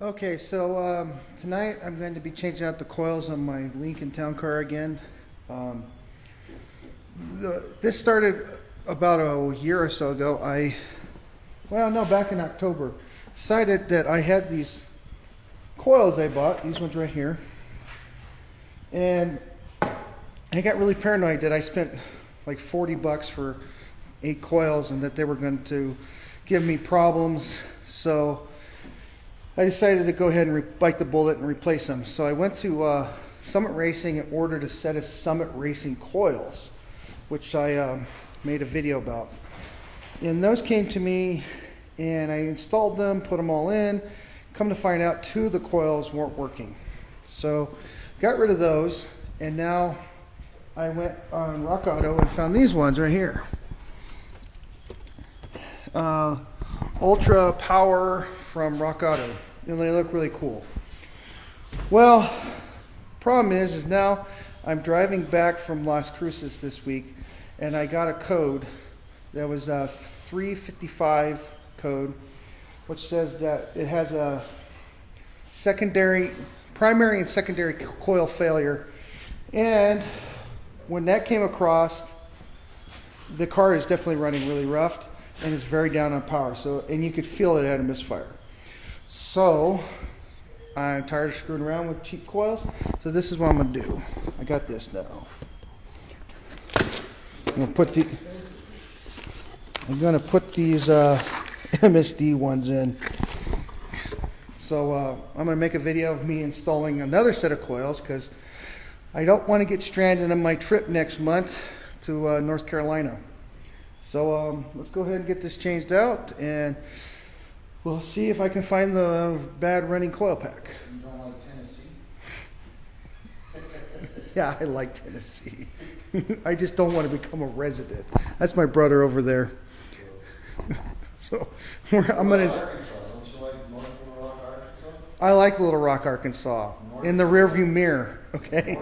Okay, so tonight I'm going to be changing out the coils on my Lincoln Town Car again. Um, this started about a year or so ago. Back in October, decided that I had these coils I bought, these ones right here, and I got really paranoid that I spent like $40 for 8 coils and that they were going to give me problems. So I decided to go ahead and bite the bullet and replace them. So I went to Summit Racing and ordered a set of Summit Racing coils, which I made a video about. And those came to me, and I installed them, put them all in. Come to find out, 2 of the coils weren't working. So got rid of those, and now I went on Rock Auto and found these ones right here. Ultra Power from Rock Auto, and they look really cool. Well, problem is now I'm driving back from Las Cruces this week, and I got a code that was a 355 code, which says that it has a primary and secondary coil failure. And when that came across, the car is definitely running really rough and is very down on power. And you could feel it had a misfire. So I'm tired of screwing around with cheap coils. So this is what I'm gonna do. I got this now. I'm gonna put these MSD ones in. So I'm gonna make a video of me installing another set of coils because I don't want to get stranded on my trip next month to North Carolina. So let's go ahead and get this changed out, and we'll see if I can find the bad running coil pack. You don't like Tennessee? Yeah, I like Tennessee. I just don't want to become a resident. That's my brother over there. So I'm gonna. I like Little Rock, Arkansas. In the rearview mirror, okay?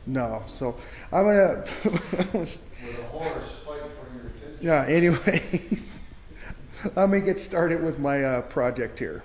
No, so I'm gonna. Yeah. Anyways, let me get started with my project here.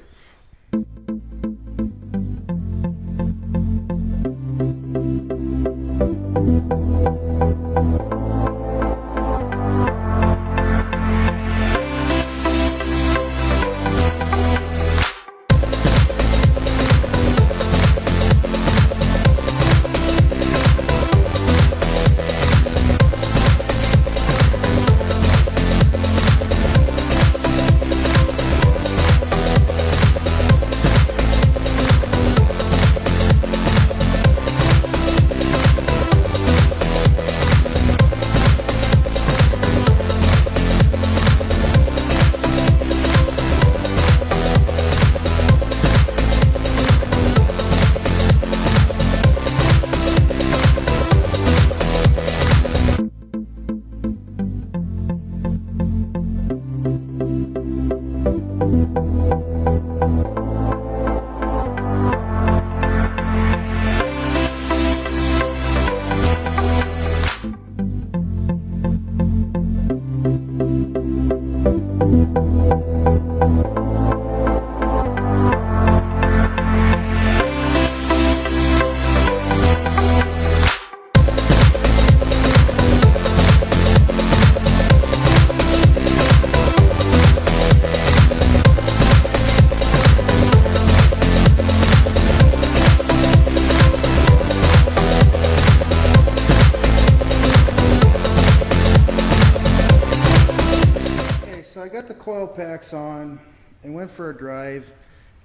I got the coil packs on and went for a drive,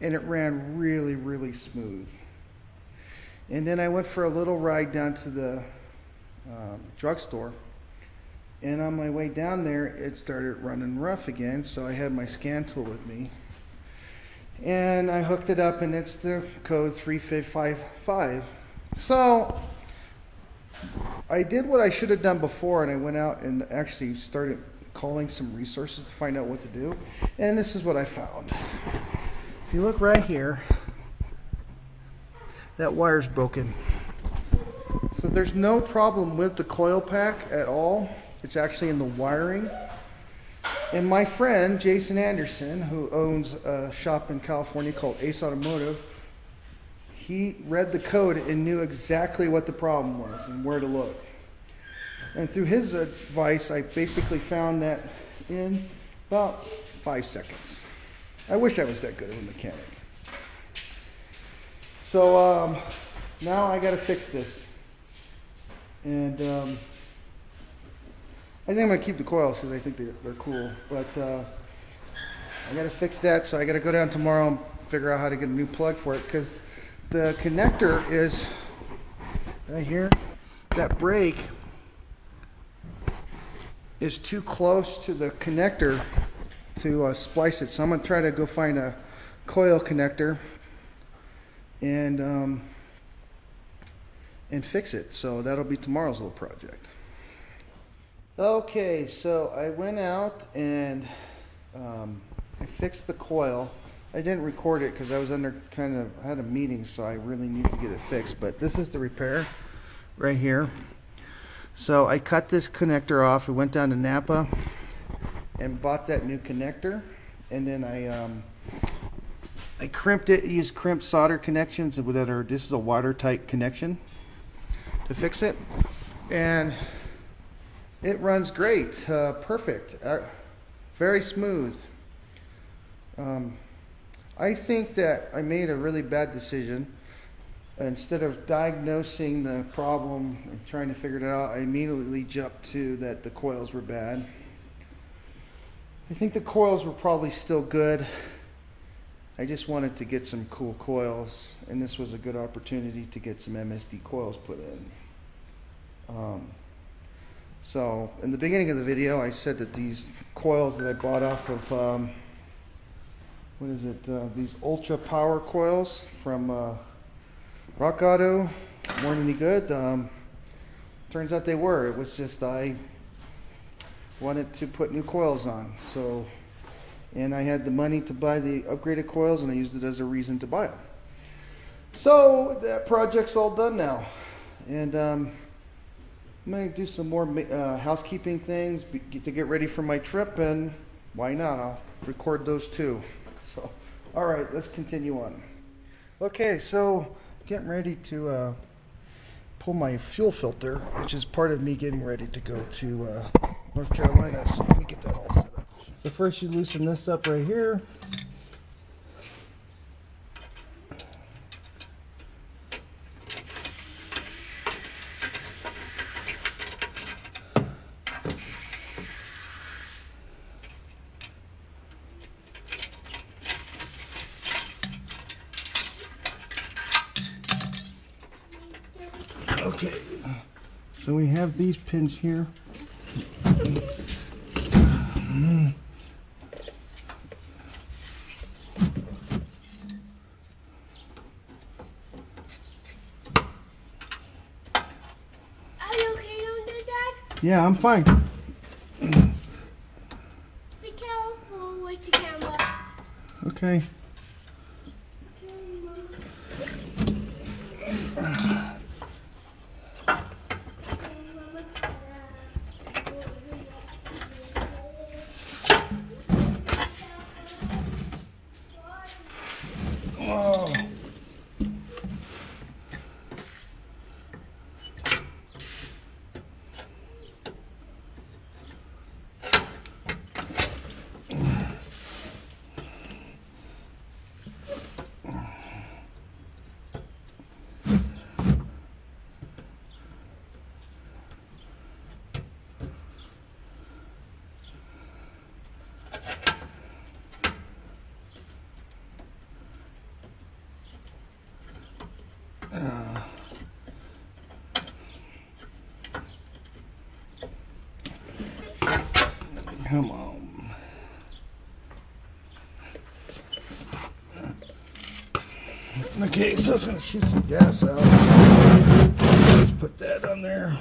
and it ran really, really smooth. And then I went for a little ride down to the drugstore, and on my way down there it started running rough again, so I had my scan tool with me, and I hooked it up, and it's the code 355. So I did what I should have done before, and I went out and actually started calling some resources to find out what to do, and this is what I found. If you look right here, that wire's broken. So there's no problem with the coil pack at all. It's actually in the wiring. And my friend Jason Anderson, who owns a shop in California called Ace Automotive, he read the code and knew exactly what the problem was and where to look. And through his advice, I basically found that in about 5 seconds. I wish I was that good of a mechanic. So now I got to fix this. And I think I'm going to keep the coils because I think they're cool. But I got to fix that, so I got to go down tomorrow and figure out how to get a new plug for it, because the connector is right here. That brake is too close to the connector to splice it. So I'm going to try to go find a coil connector and fix it. So that'll be tomorrow's little project. Okay, so I went out and I fixed the coil. I didn't record it because I was I had a meeting, so I really need to get it fixed. But this is the repair right here. So I cut this connector off. I went down to Napa and bought that new connector, and then I crimped it. Used crimped solder connections that are. This is a watertight connection to fix it, and it runs great, perfect, very smooth. I think that I made a really bad decision. Instead of diagnosing the problem and trying to figure it out, I immediately jumped to that the coils were bad. I think the coils were probably still good. I just wanted to get some cool coils, and this was a good opportunity to get some MSD coils put in. So in the beginning of the video, I said that these coils that I bought off of these ultra power coils from Rock Auto weren't any good. Turns out they were. It was just I wanted to put new coils on. So, and I had the money to buy the upgraded coils, and I used it as a reason to buy them. So that project's all done now, and I'm going to do some more housekeeping things to get ready for my trip, and why not? I'll record those too. So, all right, let's continue on. Okay, so getting ready to pull my fuel filter, which is part of me getting ready to go to North Carolina. So let me get that all set up. So first you loosen this up right here. Okay, so we have these pins here. Are you okay down there, Dad? Yeah, I'm fine. Be careful with the camera. Okay. Oh. Come on. Okay, so it's going to shoot some gas out. Let's put that on there.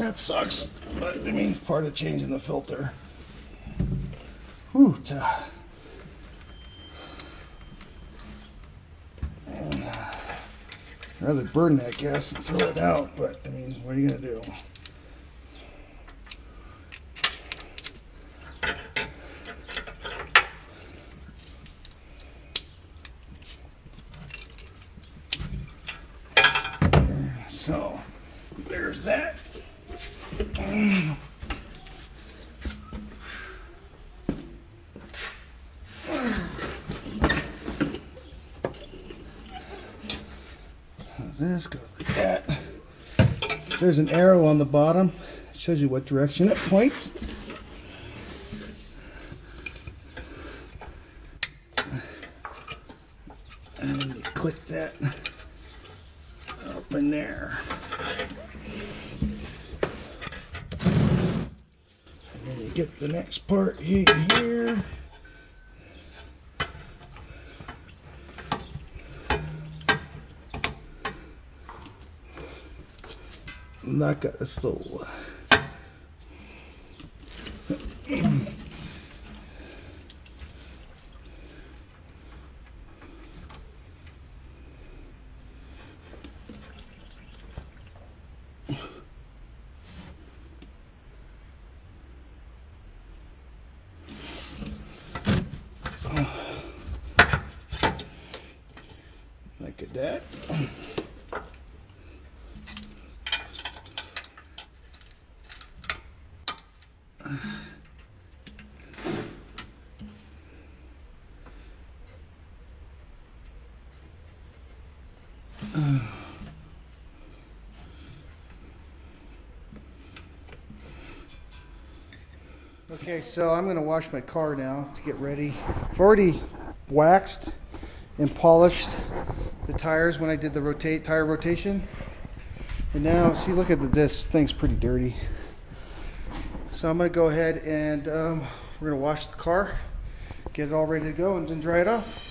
That sucks, but it means part of changing the filter. Whew, and I'd rather burn that gas and throw it out, but I mean, what are you gonna do? So, there's that. This goes like that. There's an arrow on the bottom. It shows you what direction it points. And then you click that up in there. And then you get the next part here. Not got a soul. Look at that. Okay, so I'm going to wash my car now to get ready. I've already waxed and polished the tires when I did the tire rotation. And now, see, look at this thing's pretty dirty. So I'm going to go ahead and we're going to wash the car, get it all ready to go, and then dry it off.